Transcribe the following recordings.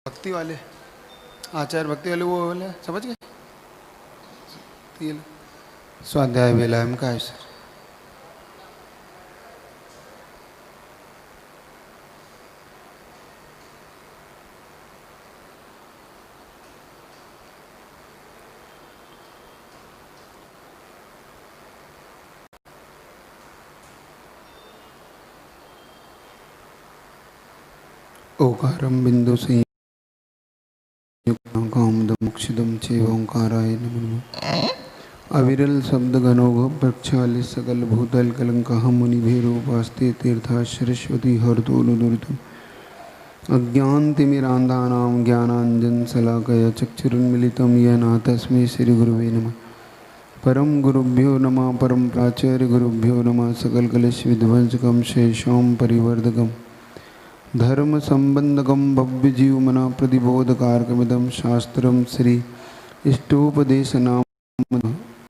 भक्ति वाले आचार्य भक्ति वाले वो वाले समझ गए। स्वाध्याय वेलायम का है सर। ओकारम बिंदु से कामदमुक्षिदम चे ओंकाराय नमः। अविरल शब्द गणोग प्रक्षालित सकल भूतल कलंक मुनि भैरूपास्ते तीर्था सरस्वती हरतोनुदुर्तम अज्ञानतिमिरान्धानां ज्ञानाञ्जन शलाकया चक्षुरुन्मिलितं येन तस्मै श्री गुरुवे नमः। परम गुरुभ्यो नमः। परम प्राचार्य गुरुभ्यो नमः। सकल कलेश विध्वंसकम शेषां परिवर्धकम धर्म संबंधकम भव्य जीव मना प्रतिबोधकारकमिदं शास्त्रम श्री इष्टोपदेश नाम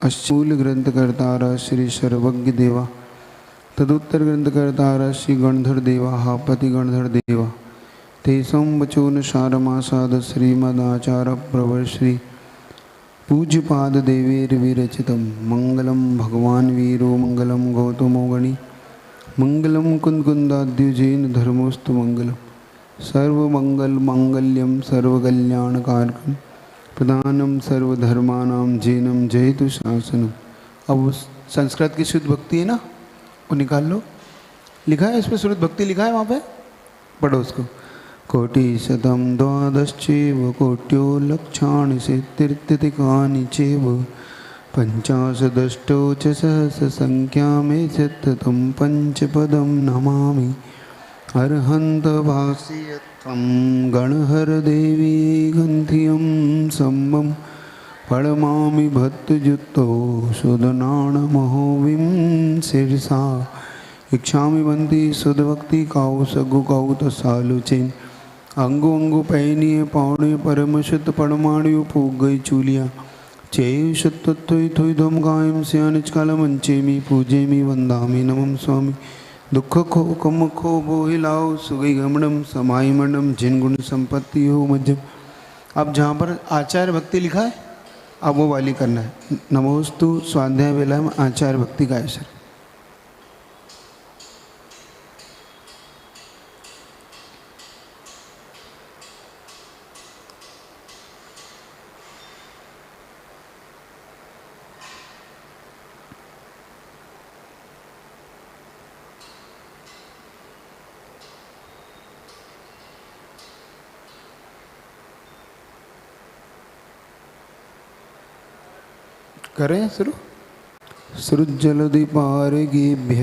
अशूल ग्रंथकर्तारा श्री सर्वज्ञ देवा तदुत्तर ग्रंथकर्तारा श्री गणधर देवा हापति गणधर देवा तेषां वचोन सारमासाद श्रीमदाचार्य प्रवर श्री पूज्यपाद देवेर विरचितम मंगलम भगवान वीरो मंगलम गौतमो गणी मंगलम कुंदकुंदाद्युजेन धर्मोस्तु मंगलम सर्वमंगल मांगल्यम सर्वकल्याणकारकम प्रधानम सर्वधर्मानां जैनम जयतु शासनम। अब उस संस्कृत की शुद्ध भक्ति है ना, वो निकाल लो। लिखा है इस पर शुद्ध भक्ति लिखा है, वहाँ पे पढ़ो उसको। कोटि शतम द्वादश्चैव कोट्यो लक्षाणि सेत्तीर्थिकानि चैव पंचाशदष्टौ च सहस्रसंख्यामे सततं पंचपदं नमामि अर्हन्त भाष्यत्वं गणहर देवी गन्धियं सम्मं पडमामि भक्तयुक्तो सुदनाणमहोविं शिरसा इच्छामि बंती सुधभक्ति काउ सगु काउ तसालुचेन अंगु अंगु पैनीय पौणे परम शुद्ध पड़माणियों पूग गई चूलिया चेयु शुद्धुई थुई धुम गायम स्यानिच कालमंचेमी पूजेमी वंदामी नमम स्वामी दुख खो कम खो बोहिलाओ सुगई गमनम समाई मंडम जिन गुण संपत्ति हो मज्जम। अब जहाँ पर आचार्य भक्ति लिखा है अब वो वाली करना है। नमोस्तु स्वाध्याय वेला में आचार्य भक्ति का है सर। करें शुरू। सृज्जलदीपारगेभ्य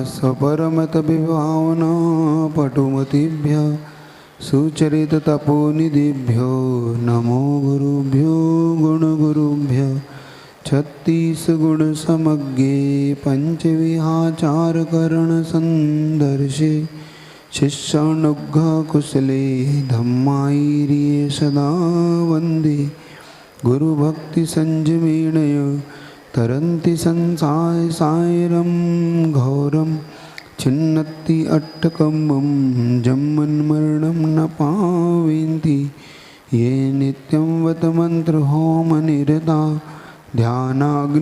सपरमत विभावना पटुमतिभ्य सुचरित तपोनिधिभ्यो नमो गुरुभ्यो गुणगुरुभ्य छत्तीस गुण समज्ञे पंचविहाचार करण संदर्शे शिष्यानुग्रह कुशले धम्माईर्ये सदा वंदे गुरु भक्ति संजमेणय तरन्ति संसाय सायरम घोरम छिन्नति अट्टकम्बम जम्मन्मरणं न पावेन्ति ये नित्यं वत मंत्र होम निरता ध्यानाग्निहोत्राकुला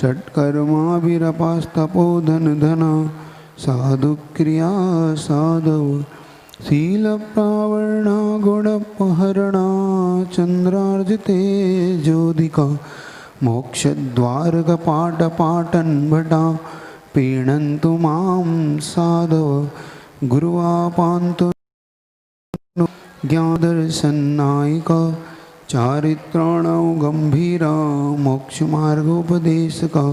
षट्कर्माभिरपास्तपोधन धना साधुक्रिया साधव शील प्रावरणा गुणपहरणा चंद्रार्जिते ज्योतिका मोक्ष द्वार कपाट पाटन भटा पीणन्तु मां साधव गुरुवापान्तु ज्ञानदर्शनायिका चारित्राणौ गंभीरा मोक्ष मार्गोपदेशका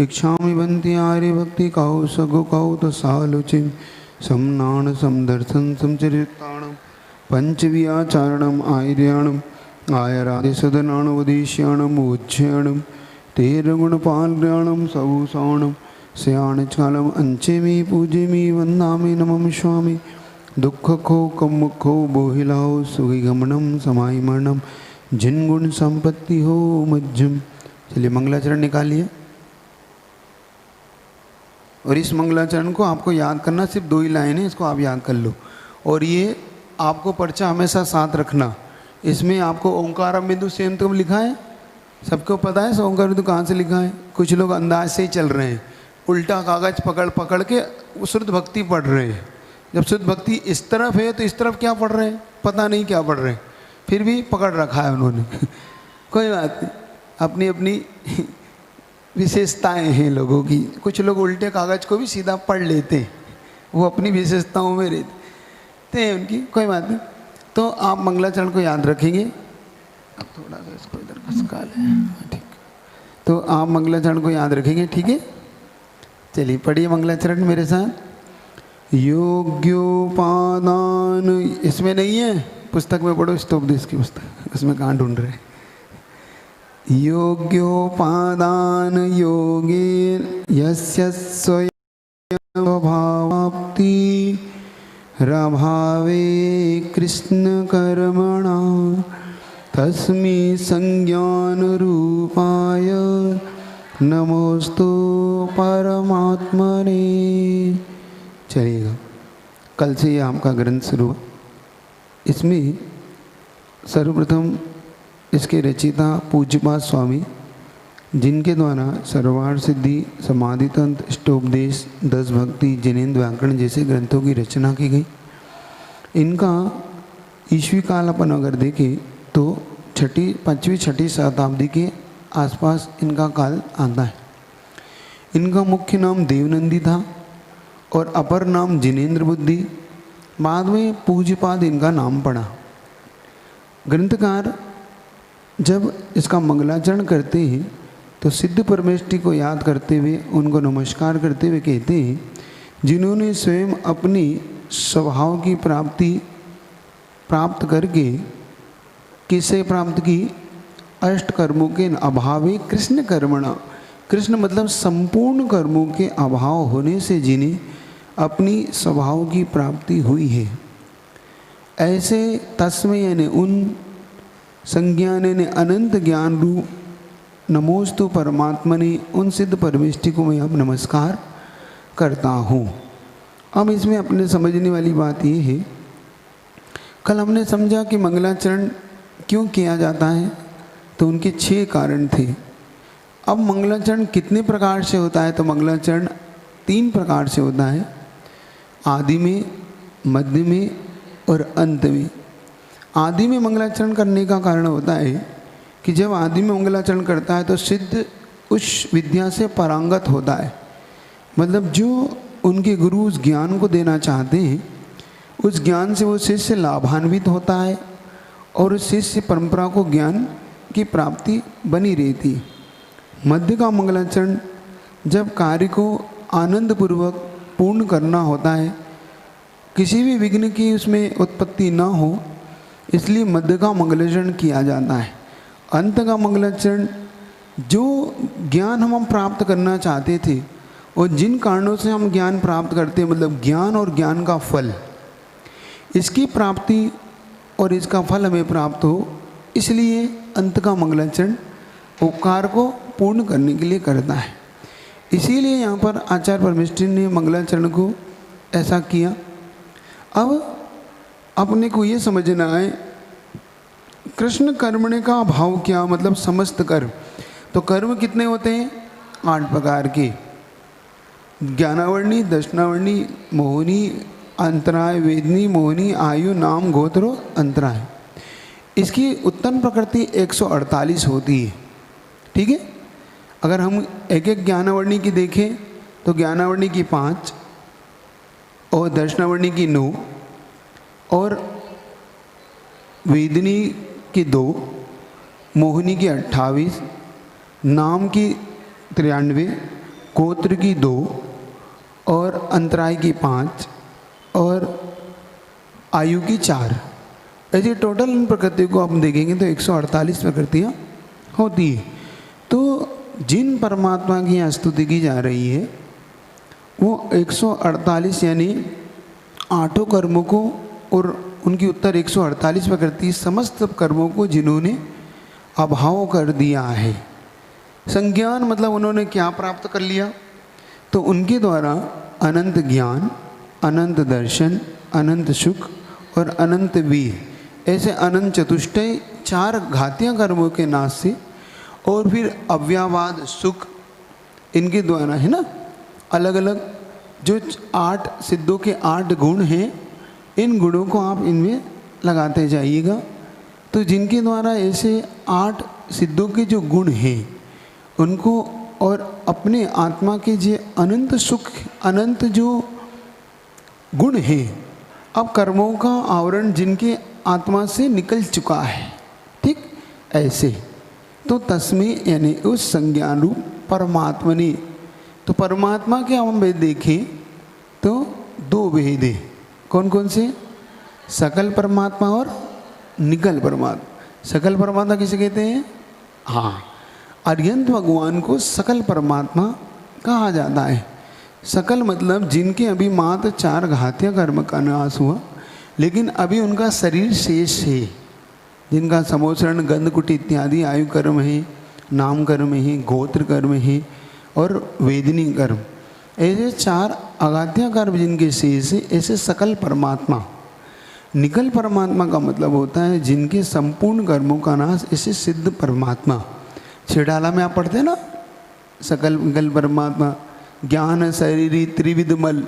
इच्छामि बंति आर्य भक्ति कौ सगु कौ तसालुचिं समनाण समदर्शन समचरिताणम पंचव्याचारणम आयर्याणम आयरादिसदनाणवदेश्याणम उज्जयाणम तेरगुणपाल्याणम सभूषाणम श्याणचालम अंचेमी पूजेमी वंदामी नमम स्वामी दुख खो कम खो बोहिलाओ सुखी गमनम समाई मरणम जिन गुण संपत्ति हो मज्जम। चलिए मंगलाचरण निकालिए। और इस मंगलाचरण को आपको याद करना, सिर्फ 2 ही लाइन है, इसको आप याद कर लो। और ये आपको पर्चा हमेशा साथ रखना। इसमें आपको ओंकारम बिंदु सेंतुम लिखा है, सबको पता है ओंकार बिंदु कहाँ से लिखा है? कुछ लोग अंदाज से ही चल रहे हैं, उल्टा कागज पकड़ पकड़ के शुद्ध भक्ति पढ़ रहे हैं। जब शुद्ध भक्ति इस तरफ है तो इस तरफ क्या पढ़ रहे हैं, पता नहीं क्या पढ़ रहे हैं, फिर भी पकड़ रखा है उन्होंने। कोई बात नहीं, अपनी अपनी विशेषताएं हैं लोगों की। कुछ लोग उल्टे कागज को भी सीधा पढ़ लेते हैं, वो अपनी विशेषताओं में रहते हैं उनकी, कोई बात नहीं। तो आप मंगलाचरण को याद रखेंगे। अब थोड़ा सा इसको इधर खसका लें, ठीक। तो आप मंगलाचरण को याद रखेंगे, ठीक है। चलिए पढ़िए मंगलाचरण मेरे साथ। योग्योपादान, इसमें नहीं है, पुस्तक में पढ़ो, स्तोपदेश की पुस्तक, उसमें कहाँ ढूंढ रहे हैं। योग्योपादान योगे यस्य स्वयं भावाप्ति रभावे कृष्ण कर्मणा तस्मै संज्ञान रूपाय नमोस्तु परमात्मने। चलिएगा, कल से ये आपका ग्रंथ शुरू हुआ। इसमें सर्वप्रथम इसके रचयिता पूज्यपाद स्वामी, जिनके द्वारा सर्वार्थ सिद्धि, समाधि तंत्र, इष्टोपदेश, 10 भक्ति, जिनेन्द्र व्याकरण जैसे ग्रंथों की रचना की गई। इनका ईस्वी काल अपन अगर देखें तो 5वीं 6वीं शताब्दी के आसपास इनका काल आता है। इनका मुख्य नाम देवनंदी था और अपर नाम जिनेन्द्र बुद्धि, बाद में पूज्यपाद इनका नाम पड़ा। ग्रंथकार जब इसका मंगलाचरण करते हैं तो सिद्ध परमेष्ठी को याद करते हुए, उनको नमस्कार करते हुए कहते हैं, जिन्होंने स्वयं अपनी स्वभाव की प्राप्त करके किसे प्राप्त की? अष्ट कर्मों के अभावे कृष्ण कर्मणा, कृष्ण मतलब संपूर्ण कर्मों के अभाव होने से जिन्हें अपनी स्वभाव की प्राप्ति हुई है, ऐसे तस्मै यानी उन संज्ञान ने अनंत ज्ञान रूप नमोस्तु परमात्मने, उन सिद्ध परमेष्ठी को मैं अब नमस्कार करता हूँ। अब इसमें अपने समझने वाली बात ये है, कल हमने समझा कि मंगलाचरण क्यों किया जाता है, तो उनके 6 कारण थे। अब मंगलाचरण कितने प्रकार से होता है? तो मंगलाचरण 3 प्रकार से होता है, आदि में, मध्य में और अंत में। आदि में मंगलाचरण करने का कारण होता है कि जब आदि में मंगलाचरण करता है तो सिद्ध उस विद्या से पारंगत होता है, मतलब जो उनके गुरु उस ज्ञान को देना चाहते हैं, उस ज्ञान से वो शिष्य लाभान्वित होता है और उस शिष्य परंपरा को ज्ञान की प्राप्ति बनी रहती है। मध्य का मंगलाचरण जब कार्य को आनंद पूर्वक पूर्ण करना होता है, किसी भी विघ्न की उसमें उत्पत्ति ना हो, इसलिए मध्य का मंगलाचरण किया जाता है। अंत का मंगलाचरण जो ज्ञान हम प्राप्त करना चाहते थे और जिन कारणों से हम ज्ञान प्राप्त करते हैं, मतलब ज्ञान और ज्ञान का फल, इसकी प्राप्ति और इसका फल हमें प्राप्त हो, इसलिए अंत का मंगलाचरण उपकार को पूर्ण करने के लिए करता है। इसीलिए यहाँ पर आचार्य परमेष्ठी ने मंगलाचरण को ऐसा किया। अब अपने को ये समझना है कृष्ण कर्मणे का भाव क्या, मतलब समस्त कर्म। तो कर्म कितने होते हैं? 8 प्रकार के, ज्ञानावर्णी, दर्शनावर्णी, मोहिनी, अंतराय, वेदनी, मोहिनी, आयु, नाम, गोत्र, अंतराय। इसकी उत्पन्न प्रकृति 148 होती है, ठीक है। अगर हम एक एक ज्ञानावर्णी की देखें तो ज्ञानावर्णी की 5 और दर्शनावर्णी की 9 और वेदनी की 2, मोहिनी की 28, नाम की 93, गोत्र की 2 और अंतराय की 5 और आयु की 4। ऐसे टोटल इन प्रकृति को हम देखेंगे तो 148 प्रकृतियाँ होती है। तो जिन परमात्मा की यहाँ स्तुति की जा रही है वो 148 यानी 8 कर्मों को और उनकी उत्तर 148 प्रकृति समस्त कर्मों को जिन्होंने अभाव कर दिया है। संज्ञान मतलब उन्होंने क्या प्राप्त कर लिया? तो उनके द्वारा अनंत ज्ञान, अनंत दर्शन, अनंत सुख और अनंत वीर, ऐसे अनंत चतुष्टय 4 घातियाँ कर्मों के नाश से, और फिर अव्ययवाद सुख, इनके द्वारा है ना, अलग अलग जो 8 सिद्धों के 8 गुण हैं, इन गुणों को आप इनमें लगाते जाइएगा। तो जिनके द्वारा ऐसे 8 सिद्धों के जो गुण हैं उनको, और अपने आत्मा के जो अनंत सुख, अनंत जो गुण हैं, अब कर्मों का आवरण जिनके आत्मा से निकल चुका है, ठीक ऐसे, तो तस्में यानी उस संज्ञान रूप परमात्मनि, तो परमात्मा के हम भेद देखें तो 2 भेद है। कौन कौन से? सकल परमात्मा और निकल परमात्मा। सकल परमात्मा किसे कहते हैं? हाँ, अर्यंत भगवान को सकल परमात्मा कहा जाता है। सकल मतलब जिनके अभी मात्र 4 घातिया कर्म का नाश हुआ, लेकिन अभी उनका शरीर शेष है, जिनका समोसरण गंधकुट इत्यादि आयु कर्म है, नाम कर्म है, गोत्र कर्म है और वेदनी कर्म, ऐसे 4 अगाध्या कर्म जिनके शेष है, ऐसे सकल परमात्मा। निकल परमात्मा का मतलब होता है जिनके संपूर्ण कर्मों का नाश, ऐसे सिद्ध परमात्मा। छिड़ाला में आप पढ़ते हैं ना, सकल निकल परमात्मा ज्ञान शरीरी त्रिविध मल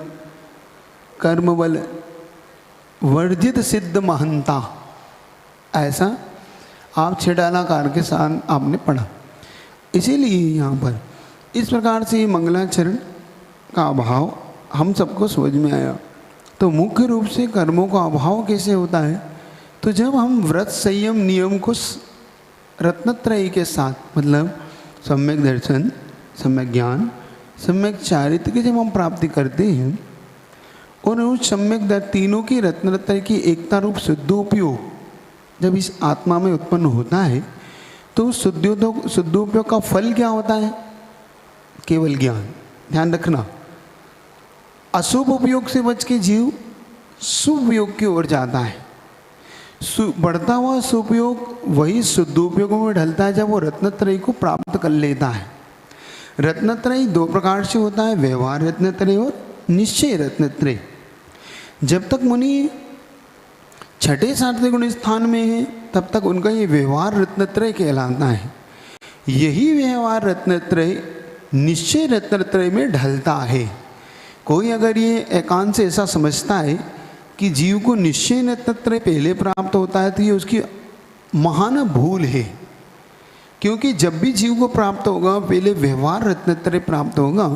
कर्म बल वर्जित सिद्ध महंता, ऐसा आप छिड़ालाकार के साथ आपने पढ़ा। इसीलिए यहाँ पर इस प्रकार से ये मंगलाचरण का अभाव हम सबको समझ में आया। तो मुख्य रूप से कर्मों का अभाव कैसे होता है? तो जब हम व्रत संयम नियम को रत्नत्रयी के साथ, मतलब सम्यक दर्शन, सम्यक ज्ञान, सम्यक चारित्र की जब हम प्राप्ति करते हैं, और उस सम्यक तीनों की रत्नत्रय की एकता रूप शुद्धोपयोग जब इस आत्मा में उत्पन्न होता है, तो शुद्धोपयोग का फल क्या होता है? केवल ज्ञान। ध्यान रखना, अशुभ उपयोग से बच के जीव शुभ उपयोग की ओर जाता है। बढ़ता हुआ सुपयोग वही शुद्धोपयोगों में ढलता है जब वो रत्नत्रयी को प्राप्त कर लेता है। रत्नत्रयी 2 प्रकार से होता है, व्यवहार रत्नत्रय और निश्चय रत्नत्रय। जब तक मुनि 6ठे 7वें गुण स्थान में है, तब तक उनका ये व्यवहार रत्नत्रय कहलाता है। यही व्यवहार रत्नत्रय निश्चय रत्नत्रय में ढलता है। कोई अगर ये एकांत से ऐसा समझता है कि जीव को निश्चय रत्नत्रय पहले प्राप्त होता है, तो ये उसकी महान भूल है। क्योंकि जब भी जीव को प्राप्त होगा, पहले व्यवहार रत्नत्रय प्राप्त होगा,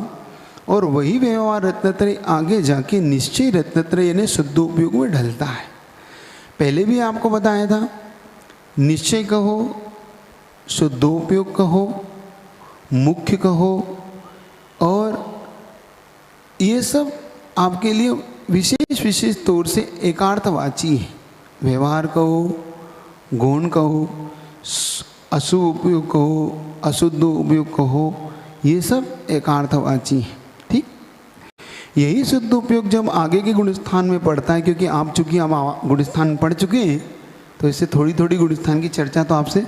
और वही व्यवहार रत्नत्रय आगे जाके निश्चय रत्नत्रय यानी शुद्धोपयोग में ढलता है। पहले भी आपको बताया था, निश्चय कहो, शुद्धोपयोग कहो, मुख्य कहो, और ये सब आपके लिए विशेष तौर से एकार्थवाची है। व्यवहार कहो, गुण कहो, अशुभ उपयोग कहो, अशुद्ध उपयोग कहो, ये सब एकार्थवाची है। ठीक, यही शुद्ध उपयोग जब आगे के गुणस्थान में पड़ता है, क्योंकि आप चूंकि हम गुणस्थान पढ़ चुके हैं, तो इससे थोड़ी थोड़ी गुणस्थान की चर्चा तो आपसे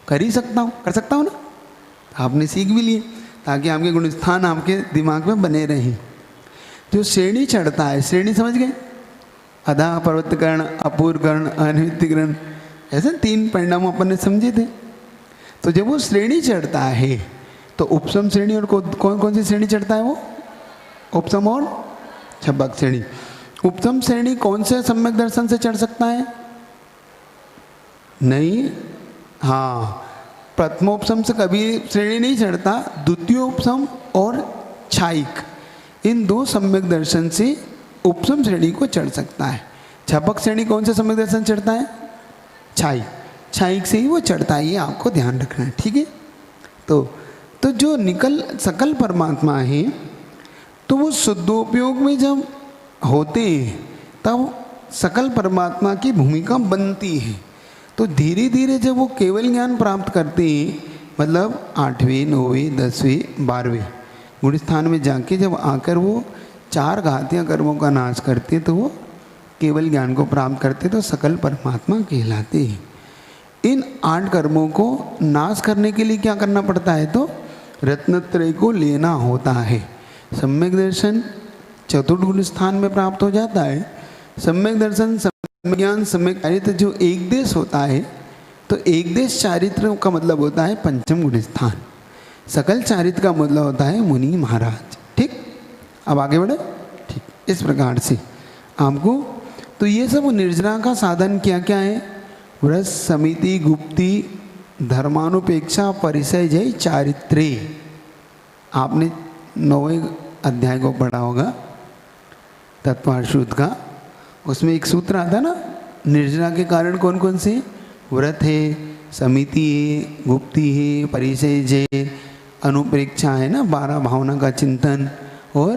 कर ही सकता हूँ, कर सकता हूँ ना। आपने सीख भी लिए ताकि आपके गुणस्थान आपके दिमाग में बने रहें। जो श्रेणी चढ़ता है, श्रेणी समझ गए? अधा पर्वतकर्ण, अपूर्वकर्ण, अनित्यकर्ण, ऐसे 3 परिणाम अपन ने समझे थे। तो जब वो श्रेणी चढ़ता है, तो उपसम श्रेणी और कौन कौन सी श्रेणी चढ़ता है? वो उपसम और छब्बक श्रेणी। उपसम श्रेणी कौन से सम्यक दर्शन से चढ़ सकता है? नहीं, हाँ, प्रथमोपसम से कभी श्रेणी नहीं चढ़ता। द्वितीयोपसम और छायिक, इन 2 सम्यक दर्शन से उपसम श्रेणी को चढ़ सकता है। छपक श्रेणी कौन से सम्यक दर्शन चढ़ता है? छायिक, छायिक से ही वो चढ़ता है, ये आपको ध्यान रखना है। ठीक है, तो जो निकल सकल परमात्मा है, तो वो शुद्धोपयोग में जब होते हैं, तब सकल परमात्मा की भूमिका बनती है। तो धीरे धीरे जब वो केवल ज्ञान प्राप्त करते हैं, मतलब 8वें, 9वें, 10वें, 12वें गुणस्थान में जाके जब आकर वो 4 घातिया कर्मों का नाश करते, तो वो केवल ज्ञान को प्राप्त करते, तो सकल परमात्मा कहलाते हैं। इन 8 कर्मों को नाश करने के लिए क्या करना पड़ता है? तो रत्नत्रय को लेना होता है। सम्यक दर्शन 4th गुण स्थान में प्राप्त हो जाता है, सम्यक दर्शन, सम्यक ज्ञान, सम्यक चारित्र जो एक देश होता है, तो एक देश चारित्र का मतलब होता है पंचम गुण स्थान। सकल चारित्र का मतलब होता है मुनि महाराज। ठीक, अब आगे बढ़े। ठीक, इस प्रकार से आपको तो ये सब निर्जरा का साधन क्या क्या है? व्रत, समिति, गुप्ति, धर्मानुपेक्षा, परिचय, जय, चारित्रे। आपने 9वें अध्याय को पढ़ा होगा तत्वार्थ सूत्र का। उसमें एक सूत्र आता ना, निर्जरा के कारण कौन कौन से? व्रत है, समिति है, गुप्ति है, परिचय, जय, अनुप्रेक्षा है ना, 12 भावना का चिंतन, और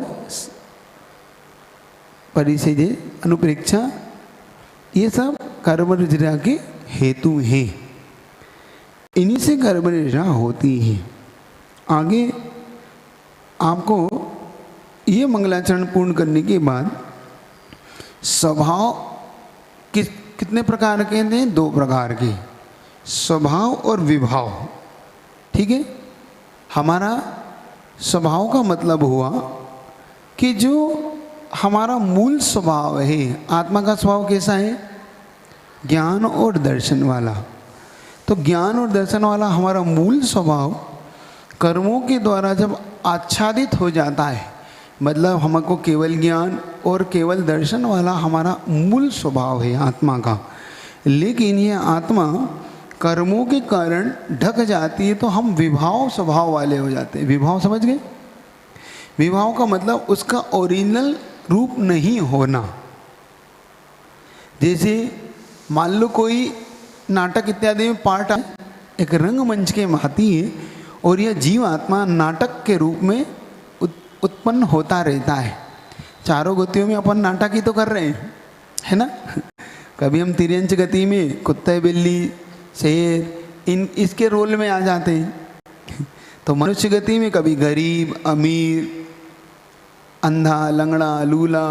परिचय, जय, अनुप्रेक्षा, ये सब कर्म निर्जरा के हेतु हैं। इन्हीं से कर्म निर्जरा होती है। आगे आपको ये मंगलाचरण पूर्ण करने के बाद स्वभाव कितने प्रकार के हैं? 2 प्रकार के, स्वभाव और विभाव। ठीक है, हमारा स्वभाव का मतलब हुआ कि जो हमारा मूल स्वभाव है, आत्मा का स्वभाव कैसा है? ज्ञान और दर्शन वाला। तो ज्ञान और दर्शन वाला हमारा मूल स्वभाव कर्मों के द्वारा जब आच्छादित हो जाता है, मतलब हमको केवल ज्ञान और केवल दर्शन वाला हमारा मूल स्वभाव है आत्मा का, लेकिन ये आत्मा कर्मों के कारण ढक जाती है तो हम विभाव स्वभाव वाले हो जाते हैं। विभाव समझ गए? विभाव का मतलब उसका ओरिजिनल रूप नहीं होना। जैसे मान लो कोई नाटक इत्यादि में पार्ट एक रंगमंच के भांति है और यह जीव आत्मा नाटक के रूप में उत्पन्न होता रहता है। चारों गतियों में अपन नाटक ही तो कर रहे हैं, है ना। कभी हम तिर्यंच गति में कुत्ते, बिल्ली, शेर, इसके रोल में आ जाते हैं। तो मनुष्य गति में कभी गरीब, अमीर, अंधा, लंगड़ा, लूला,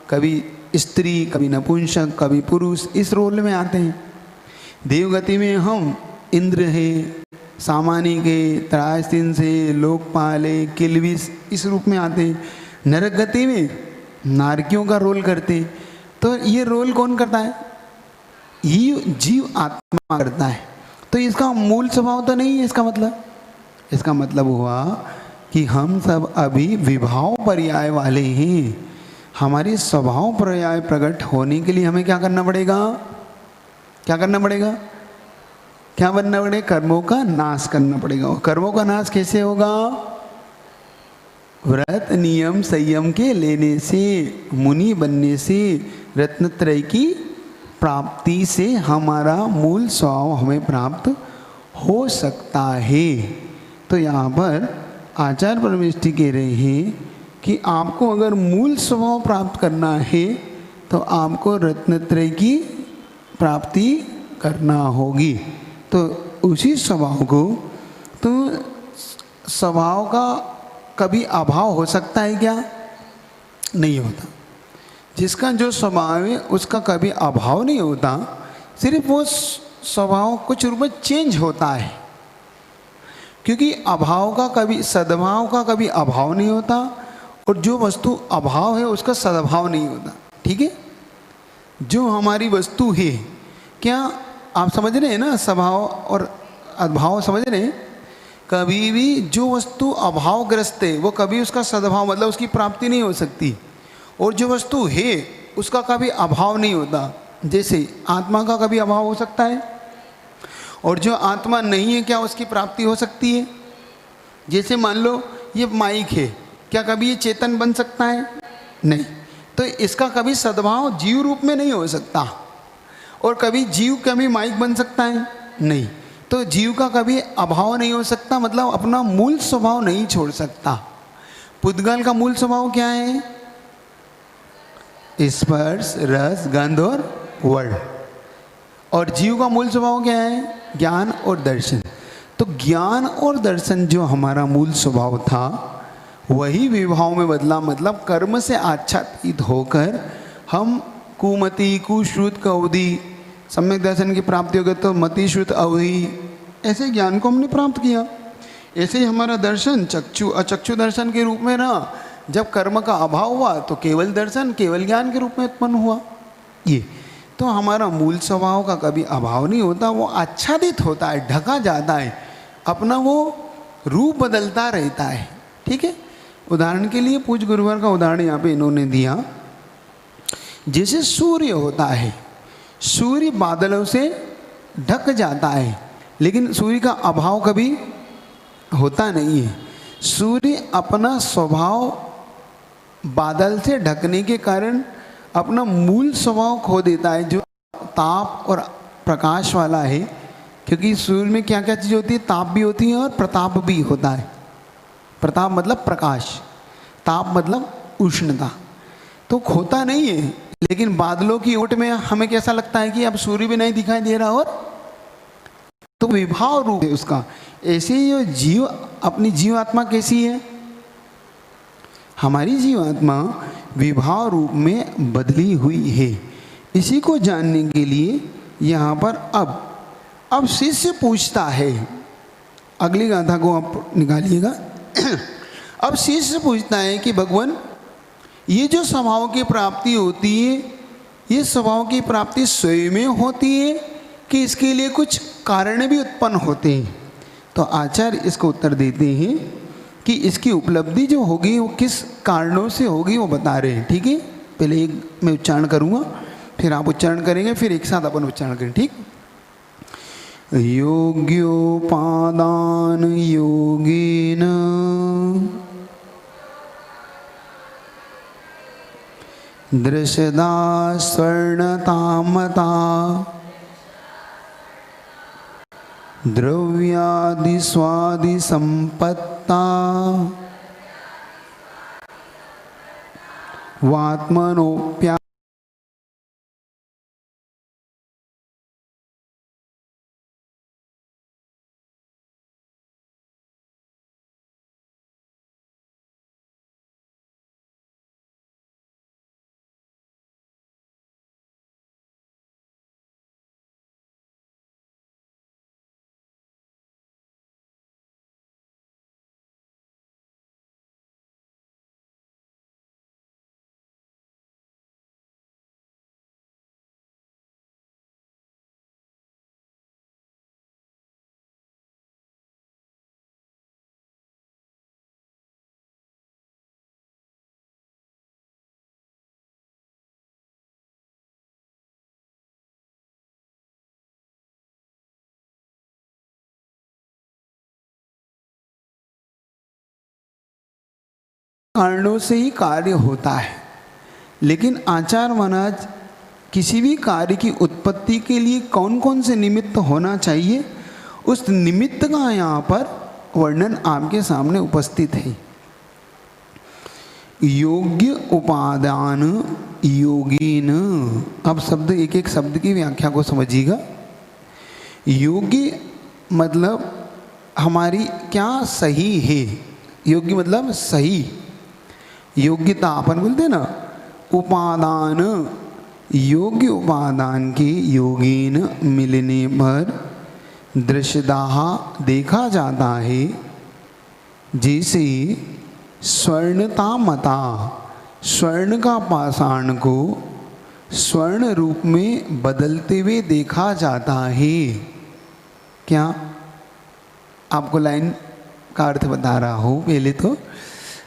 कभी स्त्री, कभी नपुंसक, कभी पुरुष, इस रोल में आते हैं। देवगति में हम इंद्र है, सामानी के, त्रायस्तीन से, लोकपाले, किलविस, इस रूप में आते हैं। नरक गति में नारकियों का रोल करते। तो ये रोल कौन करता है? ये जीव आत्मा करता है। तो इसका मूल स्वभाव तो नहीं है। इसका मतलब हुआ कि हम सब अभी विभाव पर्याय वाले हैं। हमारी स्वभाव पर्याय प्रकट होने के लिए हमें क्या करना पड़ेगा? क्या करना पड़ेगा? क्या बनना पड़ेगा? कर्मों का नाश करना पड़ेगा। और कर्मों का नाश कैसे होगा? व्रत, नियम, संयम के लेने से, मुनि बनने से, रत्नत्रय की प्राप्ति से हमारा मूल स्वभाव हमें प्राप्त हो सकता है। तो यहाँ पर आचार्य परमेष्ठी कह रहे हैं कि आपको अगर मूल स्वभाव प्राप्त करना है तो आपको रत्नत्रय की प्राप्ति करना होगी। तो उसी स्वभाव को, तो स्वभाव का कभी अभाव हो सकता है क्या? नहीं होता। जिसका जो स्वभाव है उसका कभी अभाव नहीं होता, सिर्फ वो स्वभाव कुछ रूप में चेंज होता है। क्योंकि अभाव का कभी, सद्भाव का कभी अभाव नहीं होता, और जो वस्तु अभाव है उसका सद्भाव नहीं होता। ठीक है, जो हमारी वस्तु है, क्या आप समझ रहे हैं ना? स्वभाव और अभाव समझ रहे हैं? कभी भी जो वस्तु अभावग्रस्त है वो कभी उसका सद्भाव मतलब उसकी प्राप्ति नहीं हो सकती, और जो वस्तु है उसका कभी अभाव नहीं होता। जैसे आत्मा का कभी अभाव हो सकता है, और जो आत्मा नहीं है क्या उसकी प्राप्ति हो सकती है? जैसे मान लो ये माइक है, क्या कभी ये चेतन बन सकता है? नहीं। तो इसका कभी सद्भाव जीव रूप में नहीं हो सकता, और कभी जीव कभी माइक बन सकता है? नहीं। तो जीव का कभी अभाव नहीं हो सकता, मतलब अपना मूल स्वभाव नहीं छोड़ सकता। पुद्गल का मूल स्वभाव क्या है? स्पर्श, रस, गंध और वर्ण। और जीव का मूल स्वभाव क्या है? ज्ञान और दर्शन। तो ज्ञान और दर्शन जो हमारा मूल स्वभाव था वही विभाव में बदला, मतलब कर्म से आच्छादित होकर हम कुमति, कुश्रुत, कौदी, सम्यक दर्शन की प्राप्ति हो गई तो मति, श्रुत, अवधि, ऐसे ज्ञान को हमने प्राप्त किया। ऐसे ही हमारा दर्शन चक्षु, अचक्षु दर्शन के रूप में रहा। जब कर्म का अभाव हुआ तो केवल दर्शन, केवल ज्ञान के रूप में उत्पन्न हुआ। ये तो हमारा मूल स्वभाव का कभी अभाव नहीं होता, वो आच्छादित होता है, ढका जाता है, अपना वो रूप बदलता रहता है। ठीक है, उदाहरण के लिए पूज्य गुरुवर का उदाहरण यहाँ पे इन्होंने दिया, जैसे सूर्य होता है, सूर्य बादलों से ढक जाता है, लेकिन सूर्य का अभाव कभी होता नहीं है। सूर्य अपना स्वभाव बादल से ढकने के कारण अपना मूल स्वभाव खो देता है, जो ताप और प्रकाश वाला है, क्योंकि सूर्य में क्या क्या चीज़ होती है, ताप भी होती है और प्रताप भी होता है। प्रताप मतलब प्रकाश, ताप मतलब उष्णता, तो खोता नहीं है। लेकिन बादलों की ओट में हमें कैसा लगता है कि अब सूर्य भी नहीं दिखाई दे रहा, और तो विभाव रूप है उसका। ऐसे ही जो जीव, अपनी जीवात्मा कैसी है, हमारी जीवात्मा विभाव रूप में बदली हुई है। इसी को जानने के लिए यहाँ पर अब शिष्य पूछता है, अगली गाथा को आप निकालिएगा। अब शिष्य पूछता है कि भगवान, ये जो स्वभाव की प्राप्ति होती है, ये स्वभाव की प्राप्ति स्वयं में होती है कि इसके लिए कुछ कारण भी उत्पन्न होते हैं? तो आचार्य इसको उत्तर देते हैं कि इसकी उपलब्धि जो होगी वो किस कारणों से होगी वो बता रहे हैं। ठीक है, पहले एक मैं उच्चारण करूँगा, फिर आप उच्चारण करेंगे, फिर एक साथ अपन उच्चारण करें। ठीक, योग्योपादान योगेन दृशदा स्वर्णतामता द्रव्यादि स्वादि संपत्ता वात्मनोप्या कारणों से ही कार्य होता है। लेकिन आचार्य महाराज किसी भी कार्य की उत्पत्ति के लिए कौन कौन से निमित्त होना चाहिए, उस निमित्त का यहाँ पर वर्णन आपके सामने उपस्थित है। योग्य उपादान योगीन, अब शब्द एक एक शब्द की व्याख्या को समझिएगा। योग्य मतलब हमारी क्या सही है, योग्य मतलब सही, योग्यता अपन बोलते ना। उपादान, योग्य उपादान के योगीन मिलने पर दृश्यदाह देखा जाता है, जैसे स्वर्णता मता, स्वर्ण का पाषाण को स्वर्ण रूप में बदलते हुए देखा जाता है। क्या आपको लाइन का अर्थ बता रहा हूँ। पहले तो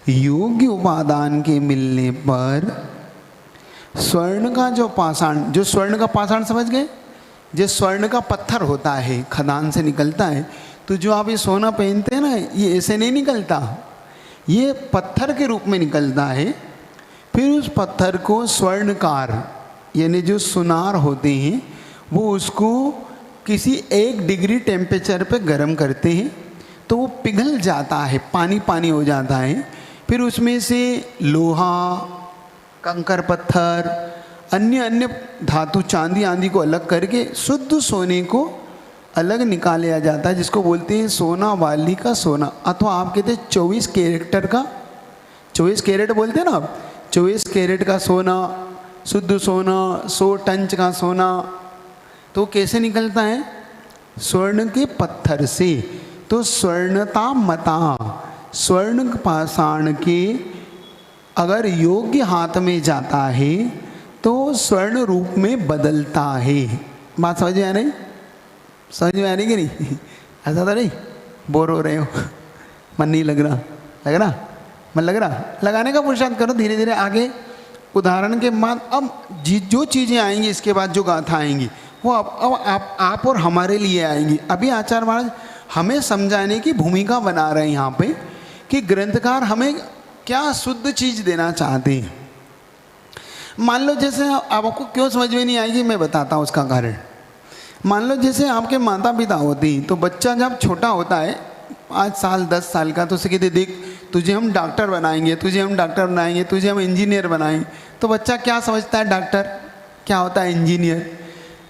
योग्य उपादान के मिलने पर स्वर्ण का जो पाषाण, जो स्वर्ण का पाषाण समझ गए, जो स्वर्ण का पत्थर होता है, खदान से निकलता है, तो जो आप ये सोना पहनते हैं ना, ये ऐसे नहीं निकलता, ये पत्थर के रूप में निकलता है। फिर उस पत्थर को स्वर्णकार यानी जो सुनार होते हैं वो उसको किसी 1 डिग्री टेम्परेचर पे गर्म करते हैं, तो वो पिघल जाता है, पानी पानी हो जाता है। फिर उसमें से लोहा, कंकर पत्थर, अन्य अन्य धातु, चांदी आदि को अलग करके शुद्ध सोने को अलग निकाला जाता है, जिसको बोलते हैं सोना वाली का सोना, अथवा आप कहते हैं 24 कैरेक्टर का, 24 कैरेट बोलते हैं ना आप, 24 कैरेट का सोना, शुद्ध सोना, 100 टन का सोना। तो कैसे निकलता है? स्वर्ण के पत्थर से। तो स्वर्णता मता, स्वर्ण पाषाण के अगर योग्य हाथ में जाता है तो स्वर्ण रूप में बदलता है। बात समझ में आ रही? समझ में आ रही कि नहीं? ऐसा तो नहीं बोर हो रहे हो, मन नहीं लग रहा? लग रहा? मन लग रहा? लगाने का पुरुषार्थ करो धीरे धीरे आगे। उदाहरण के बाद अब जो चीज़ें आएंगी इसके बाद जो गाथा आएंगी वो अब आप और हमारे लिए आएंगी। अभी आचार्य महाराज हमें समझाने की भूमिका बना रहे हैं यहाँ पे कि ग्रंथकार हमें क्या शुद्ध चीज़ देना चाहते हैं। मान लो जैसे आपको क्यों समझ में नहीं आएगी, मैं बताता हूँ उसका कारण। मान लो जैसे आपके माता पिता होते हैं, तो बच्चा जब छोटा होता है 5 साल 10 साल का, तो उसे कहते देख तुझे हम डॉक्टर बनाएंगे, तुझे हम डॉक्टर बनाएंगे, तुझे हम इंजीनियर बनाएंगे। तो बच्चा क्या समझता है? डॉक्टर क्या होता है? इंजीनियर।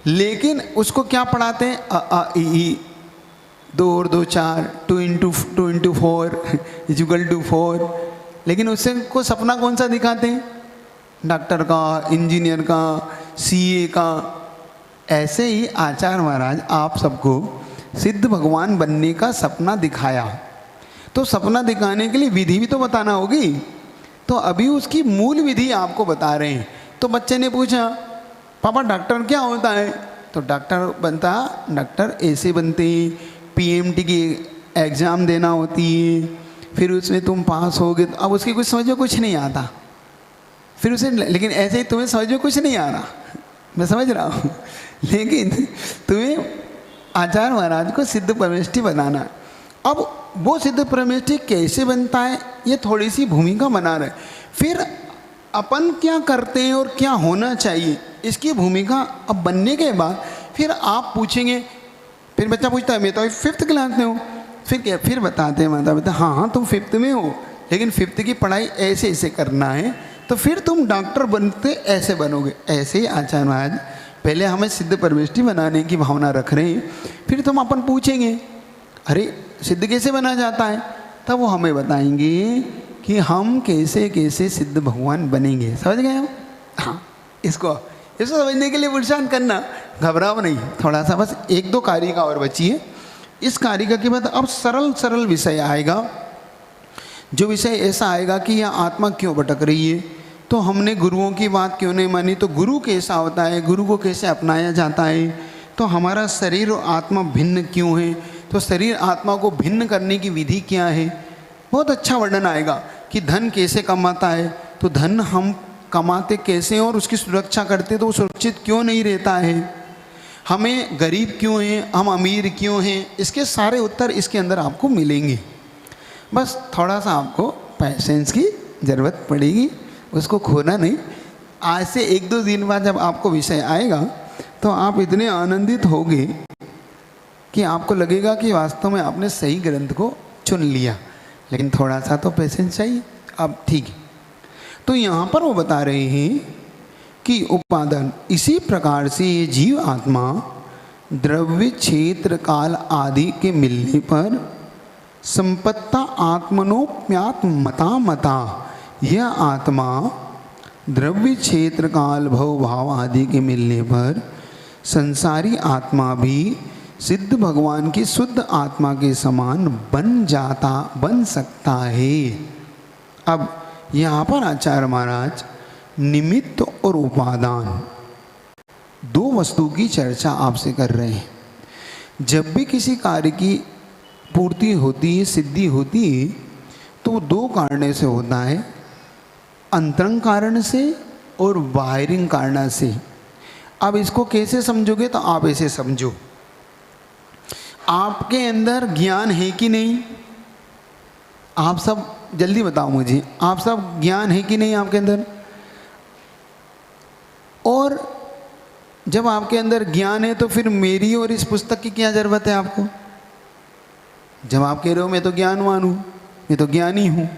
लेकिन उसको क्या पढ़ाते हैं? अ आ इ ई, 2 और 2 4, 2 इंटू 4 इक्वल टू 4। लेकिन उससे को सपना कौन सा दिखाते हैं? डॉक्टर का, इंजीनियर का, सीए का। ऐसे ही आचार्य महाराज आप सबको सिद्ध भगवान बनने का सपना दिखाया, तो सपना दिखाने के लिए विधि भी तो बताना होगी। तो अभी उसकी मूल विधि आपको बता रहे हैं। तो बच्चे ने पूछा पापा डॉक्टर क्या होता है? तो डॉक्टर बनता, डॉक्टर ऐसे बनते हैं, पीएमटी की एग्ज़ाम देना होती है, फिर उसमें तुम पास होगे। तो अब उसकी कुछ समझ में कुछ नहीं आता, फिर उसे, लेकिन ऐसे ही तुम्हें समझ में कुछ नहीं आ रहा, मैं समझ रहा हूँ। लेकिन तुम्हें आचार्य महाराज को सिद्ध परमेष्ठी बनाना। अब वो सिद्ध परमेष्ठी कैसे बनता है ये थोड़ी सी भूमिका बना रहे। फिर अपन क्या करते हैं और क्या होना चाहिए इसकी भूमिका अब बनने के बाद फिर आप पूछेंगे। फिर बच्चा पूछता है मैं तो 5th क्लास में हूँ। फिर क्या? फिर बताते हैं माता पिता हाँ तुम 5th में हो, लेकिन 5th की पढ़ाई ऐसे ऐसे करना है, तो फिर तुम डॉक्टर बनते ऐसे बनोगे। ऐसे ही आचार्य महाराज पहले हमें सिद्ध परमेष्ठी बनाने की भावना रख रहे हैं। फिर तुम अपन पूछेंगे अरे सिद्ध कैसे बना जाता है, तब वो हमें बताएंगे कि हम कैसे कैसे सिद्ध भगवान बनेंगे। समझ गए हम? हाँ, इसको समझने के लिए पुरुषार्थ करना, घबराओ नहीं। थोड़ा सा बस 1-2 कारिका और बची है। इस कारिका के बाद अब सरल विषय आएगा, जो विषय ऐसा आएगा कि यह आत्मा क्यों भटक रही है, तो हमने गुरुओं की बात क्यों नहीं मानी, तो गुरु कैसा होता है, गुरु को कैसे अपनाया जाता है, तो हमारा शरीर और आत्मा भिन्न क्यों है, तो शरीर आत्मा को भिन्न करने की विधि क्या है। बहुत अच्छा वर्णन आएगा कि धन कैसे कमाता है, तो धन हम कमाते कैसे और उसकी सुरक्षा करते तो वो सुरक्षित क्यों नहीं रहता है, हमें गरीब क्यों हैं, हम अमीर क्यों हैं, इसके सारे उत्तर इसके अंदर आपको मिलेंगे। बस थोड़ा सा आपको पैसेंस की ज़रूरत पड़ेगी, उसको खोना नहीं। आज से 1-2 दिन बाद जब आपको विषय आएगा तो आप इतने आनंदित होंगे कि आपको लगेगा कि वास्तव में आपने सही ग्रंथ को चुन लिया। लेकिन थोड़ा सा तो पेशेंस चाहिए। अब ठीक है, तो यहाँ पर वो बता रहे हैं कि उपादान इसी प्रकार से ये जीव आत्मा द्रव्य क्षेत्र काल आदि के मिलने पर संपत्ता आत्मनोप्यात्मता मता, यह आत्मा द्रव्य क्षेत्र काल भव भाव आदि के मिलने पर संसारी आत्मा भी सिद्ध भगवान की शुद्ध आत्मा के समान बन सकता है। अब यहाँ पर आचार्य महाराज निमित्त और उपादान 2 वस्तु की चर्चा आपसे कर रहे हैं। जब भी किसी कार्य की पूर्ति होती है, सिद्धि होती है, तो 2 कारणों से होता है, अंतरंग कारण से और बाहरिंग कारण से। अब इसको कैसे समझोगे, तो आप ऐसे समझो, आपके अंदर ज्ञान है कि नहीं? आप सब जल्दी बताओ मुझे, आप सब ज्ञान है कि नहीं आपके अंदर? और जब आपके अंदर ज्ञान है तो फिर मेरी और इस पुस्तक की क्या ज़रूरत है आपको? जब आप कह रहे हो मैं तो ज्ञानवान हूँ, मैं तो ज्ञानी हूँ,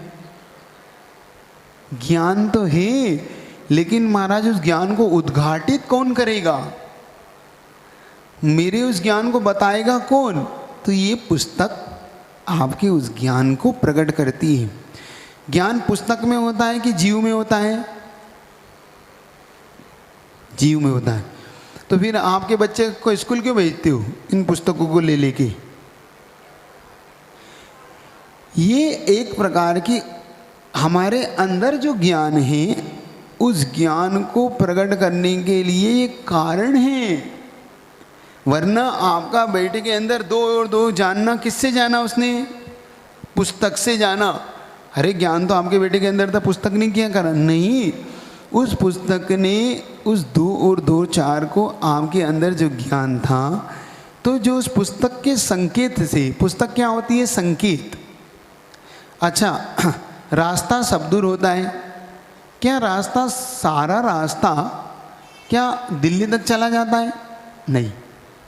ज्ञान तो है, लेकिन महाराज उस ज्ञान को उद्घाटित कौन करेगा, मेरे उस ज्ञान को बताएगा कौन? तो ये पुस्तक आपके उस ज्ञान को प्रकट करती है। ज्ञान पुस्तक में होता है कि जीव में होता है? जीव में होता है। तो फिर आपके बच्चे को स्कूल क्यों भेजते हो इन पुस्तकों को ले लेके? ये एक प्रकार की हमारे अंदर जो ज्ञान है उस ज्ञान को प्रकट करने के लिए ये कारण है। वरना आपका बेटे के अंदर 2 और 2 जानना किससे जाना उसने? पुस्तक से जाना। अरे ज्ञान तो आपके बेटे के अंदर था, पुस्तक ने क्या करा? नहीं, उस पुस्तक ने उस 2 और 2 4 को आपके अंदर जो ज्ञान था, तो जो उस पुस्तक के संकेत से, पुस्तक क्या होती है? संकेत। अच्छा, रास्ता सब दूर होता है। क्या रास्ता, सारा रास्ता क्या दिल्ली तक चला जाता है? नहीं।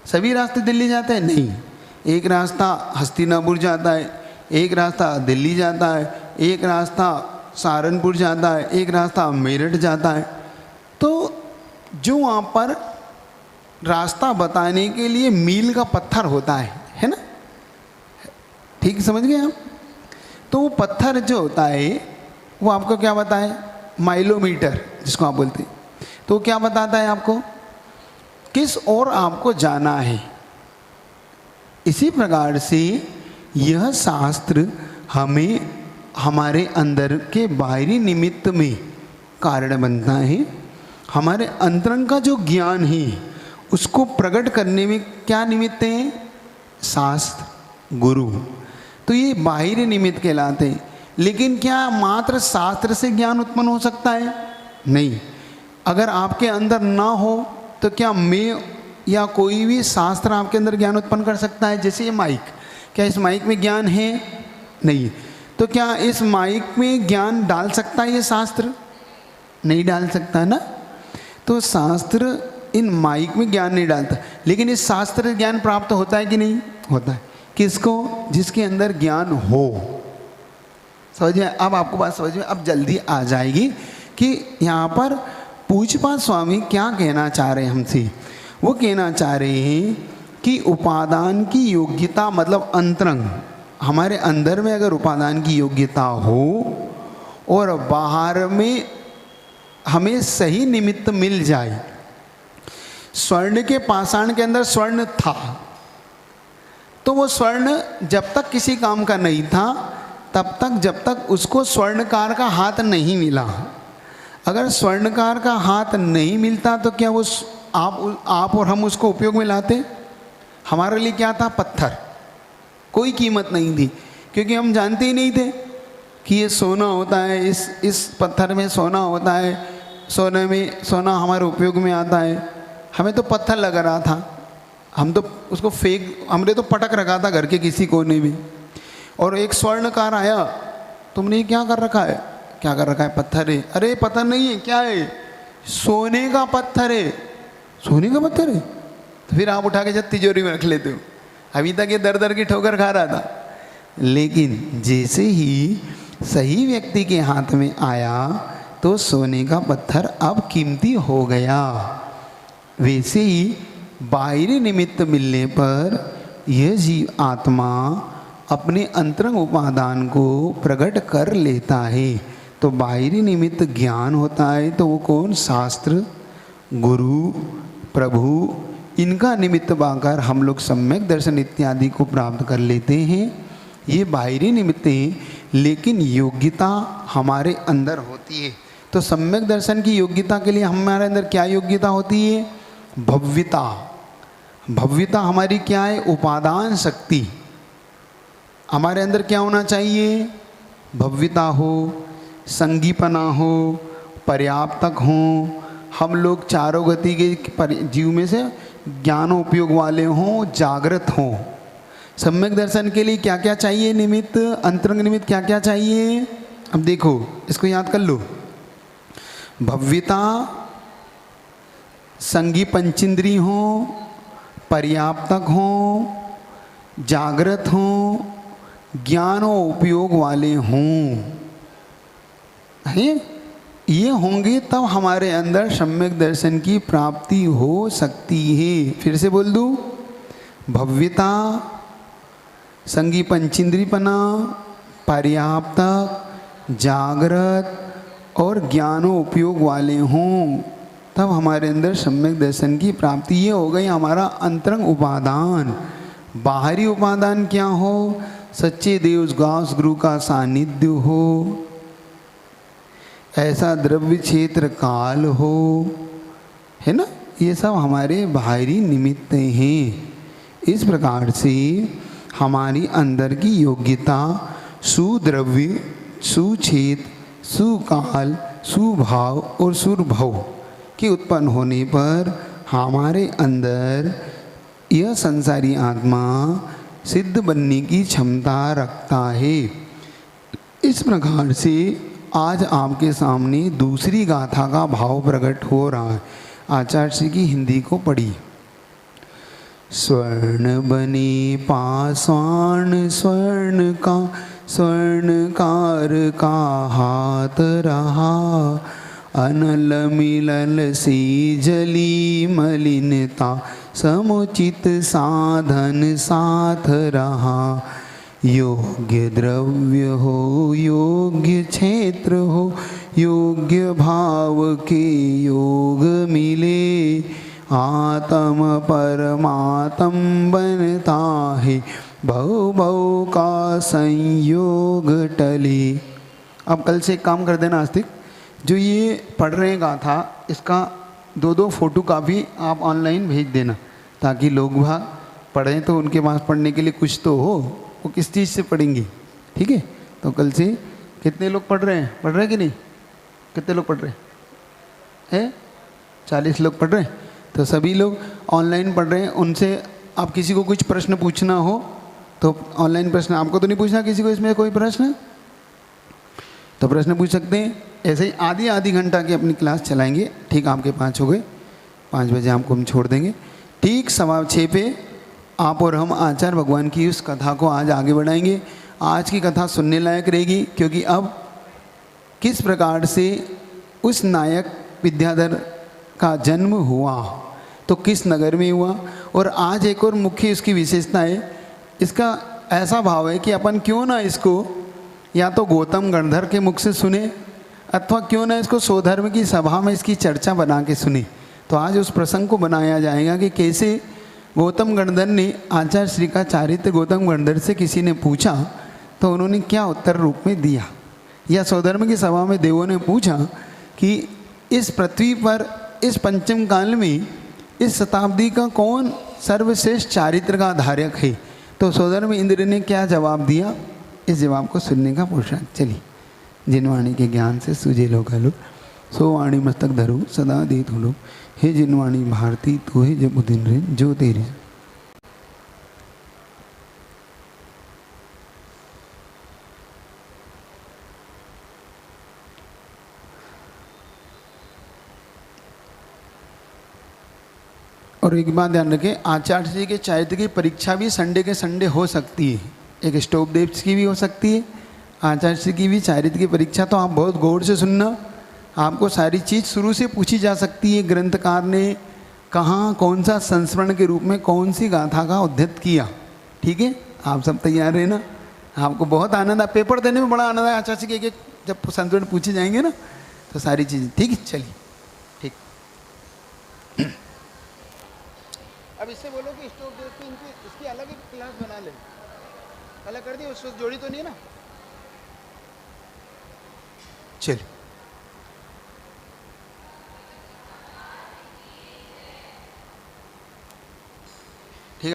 सभी रास्ते दिल्ली जाते हैं? नहीं। एक रास्ता हस्तिनापुर जाता है, एक रास्ता दिल्ली जाता है, एक रास्ता सहारनपुर जाता है, एक रास्ता मेरठ जाता है। तो जो वहाँ पर रास्ता बताने के लिए मील का पत्थर होता है ना? ठीक समझ गए आप? तो वो पत्थर जो होता है वो आपको क्या बताए? माइलोमीटर जिसको आप बोलते हैं। तो क्या बताता है आपको? किस ओर आपको जाना है। इसी प्रकार से यह शास्त्र हमें हमारे अंदर के बाहरी निमित्त में कारण बनता है। हमारे अंतरंग का जो ज्ञान है उसको प्रकट करने में क्या निमित्त है? शास्त्र, गुरु। तो ये बाहरी निमित्त कहलाते हैं। लेकिन क्या मात्र शास्त्र से ज्ञान उत्पन्न हो सकता है? नहीं। अगर आपके अंदर ना हो तो क्या मैं या कोई भी शास्त्र आपके अंदर ज्ञान उत्पन्न कर सकता है? जैसे ये माइक, क्या इस माइक में ज्ञान है? नहीं। तो क्या इस माइक में ज्ञान डाल सकता है ये शास्त्र? नहीं डाल सकता ना। तो शास्त्र इन माइक में ज्ञान नहीं डालता, लेकिन इस शास्त्र ज्ञान प्राप्त होता है कि नहीं होता है? किसको? जिसके अंदर ज्ञान हो। समझिए, अब आपको बात समझ में अब जल्दी आ जाएगी कि यहाँ पर पूज्यपाद स्वामी क्या कहना चाह रहे हैं हमसे। वो कहना चाह रहे हैं कि उपादान की योग्यता मतलब अंतरंग, हमारे अंदर में अगर उपादान की योग्यता हो और बाहर में हमें सही निमित्त मिल जाए। स्वर्ण के पाषाण के अंदर स्वर्ण था, तो वो स्वर्ण जब तक किसी काम का नहीं था तब तक, जब तक उसको स्वर्णकार का हाथ नहीं मिला। अगर स्वर्णकार का हाथ नहीं मिलता तो क्या वो आप और हम उसको उपयोग में लाते? हमारे लिए क्या था? पत्थर। कोई कीमत नहीं थी, क्योंकि हम जानते ही नहीं थे कि ये सोना होता है, इस पत्थर में सोना होता है, सोने में सोना हमारे उपयोग में आता है। हमें तो पत्थर लग रहा था, हम तो उसको हमने तो पटक रखा था घर के किसी कोने में। और एक स्वर्णकार आया, तुमने क्या कर रखा है? क्या कर रखा है? पत्थर है। अरे पत्थर नहीं है, क्या है? सोने का पत्थर है। सोने का पत्थर है? तो फिर आप उठा के जब तिजोरी में रख लेते हो। अभी तक ये दर दर की ठोकर खा रहा था, लेकिन जैसे ही सही व्यक्ति के हाथ में आया तो सोने का पत्थर अब कीमती हो गया। वैसे ही बाहरी निमित्त मिलने पर यह जीव आत्मा अपने अंतरंग उपादान को प्रकट कर लेता है। तो बाहरी निमित्त ज्ञान होता है, तो वो कौन? शास्त्र, गुरु, प्रभु, इनका निमित्त पाकर हम लोग सम्यक दर्शन इत्यादि को प्राप्त कर लेते हैं। ये बाहरी निमित्त हैं, लेकिन योग्यता हमारे अंदर होती है। तो सम्यक दर्शन की योग्यता के लिए हमारे अंदर क्या योग्यता होती है? भव्यता। भव्यता हमारी क्या है? उपादान शक्ति। हमारे अंदर क्या होना चाहिए? भव्यता हो, संगीपना हो, पर्याप्तक हो। हम लोग चारों गति के जीव में से ज्ञानोपयोग वाले हों, जागृत हों। सम्यक दर्शन के लिए क्या क्या चाहिए? निमित्त, अंतरंग निमित्त क्या क्या चाहिए? अब देखो, इसको याद कर लो। भव्यता, संगी पंचेंद्री हो, पर्याप्तक हो, जागृत हो, ज्ञानो उपयोग वाले हों। ये होंगे तब हमारे अंदर सम्यक दर्शन की प्राप्ति हो सकती है। फिर से बोल दूं, भव्यता, संगी पंचेंद्रीपना, पर्याप्तक, जागृत और ज्ञानो उपयोग वाले हों, तब हमारे अंदर सम्यक दर्शन की प्राप्ति। ये हो गई हमारा अंतरंग उपादान। बाहरी उपादान क्या हो? सच्चे देव गास गुरु का सानिध्य हो, ऐसा द्रव्य क्षेत्र काल हो, है ना, ये सब हमारे बाहरी निमित्त हैं। इस प्रकार से हमारी अंदर की योग्यता सुद्रव्य, सुक्षेत्र, सुकाल, सुभाव और सुरभव के उत्पन्न होने पर हमारे अंदर यह संसारी आत्मा सिद्ध बनने की क्षमता रखता है। इस प्रकार से आज आपके सामने दूसरी गाथा का भाव प्रकट हो रहा है। आचार्य श्री की हिंदी को पढ़िए। स्वर्ण बने पाषाण स्वर्ण का स्वर्णकार का हाथ रहा, अनल मिलल से जली मलिनता समुचित साधन साथ रहा। योग्य द्रव्य हो योग्य क्षेत्र हो, योग्य भाव के योग मिले, आत्म परमात्म बनता है, बहु बहु का संयोग टले। अब कल से एक काम कर देना आस्तिक, जो ये पढ़ रहे हैं गाथा, इसका 2-2 फोटो कापी आप ऑनलाइन भेज देना, ताकि लोग भाग पढ़ें तो उनके पास पढ़ने के लिए कुछ तो हो। वो किस चीज़ से पढ़ेंगे, ठीक है। तो कल से कितने लोग पढ़ रहे हैं कि नहीं? कितने लोग पढ़ रहे हैं? 40 लोग पढ़ रहे हैं। तो सभी लोग ऑनलाइन पढ़ रहे हैं, उनसे आप किसी को कुछ प्रश्न पूछना हो तो ऑनलाइन प्रश्न, आपको तो नहीं पूछना किसी को इसमें कोई प्रश्न, तो प्रश्न पूछ सकते हैं। ऐसे ही आधी घंटा की अपनी क्लास चलाएंगे। ठीक आपके 5 हो गए, 5 बजे आपको हम छोड़ देंगे। ठीक 6:15 पे आप और हम आचार्य भगवान की उस कथा को आज आगे बढ़ाएंगे। आज की कथा सुनने लायक रहेगी, क्योंकि अब किस प्रकार से उस नायक विद्याधर का जन्म हुआ, तो किस नगर में हुआ, और आज एक और मुख्य इसकी विशेषता है, इसका ऐसा भाव है कि अपन क्यों ना इसको या तो गौतम गणधर के मुख से सुने, अथवा क्यों ना इसको स्वधर्म की सभा में इसकी चर्चा बना के सुने। तो आज उस प्रसंग को बनाया जाएगा कि कैसे गौतम गणधर ने आचार्य श्री का चारित्र गौतम गणधर से किसी ने पूछा तो उन्होंने क्या उत्तर रूप में दिया, या स्वधर्म की सभा में देवों ने पूछा कि इस पृथ्वी पर इस पंचम काल में इस शताब्दी का कौन सर्वश्रेष्ठ चारित्र का धारक है, तो स्वधर्म इंद्र ने क्या जवाब दिया, इस जवाब को सुनने का पुरुषार्थ। चलिए। जिनवाणी के ज्ञान से सुजे लोग हलो, सो वाणी मस्तक धरो सदा दे तू लोग, हे जिनवाणी भारती तू है जब दिन रे जो तेरी। और एक बात ध्यान रखें, आचार्य जी के चारित्र की परीक्षा भी संडे के संडे हो सकती है। एक स्टोप देव की भी हो सकती है, आचार्य जी की भी चारित्र की परीक्षा। तो आप बहुत गौर से सुनना, आपको सारी चीज़ शुरू से पूछी जा सकती है। ग्रंथकार ने कहाँ कौन सा संस्मरण के रूप में कौन सी गाथा का उद्धृत किया, ठीक है। आप सब तैयार है ना? आपको बहुत आनंद, आप पेपर देने में बड़ा आनंद है। आचार्य जी के जब संस्मरण पूछे जाएंगे ना, तो सारी चीज़ें ठीक है। चलिए ठीक। अब इससे बोलो कि स्टोक देव की इनकी इसकी अलग ही क्लास बना ले, अलग कर दी, उसको जोड़ी तो नहीं है ना। चलिए।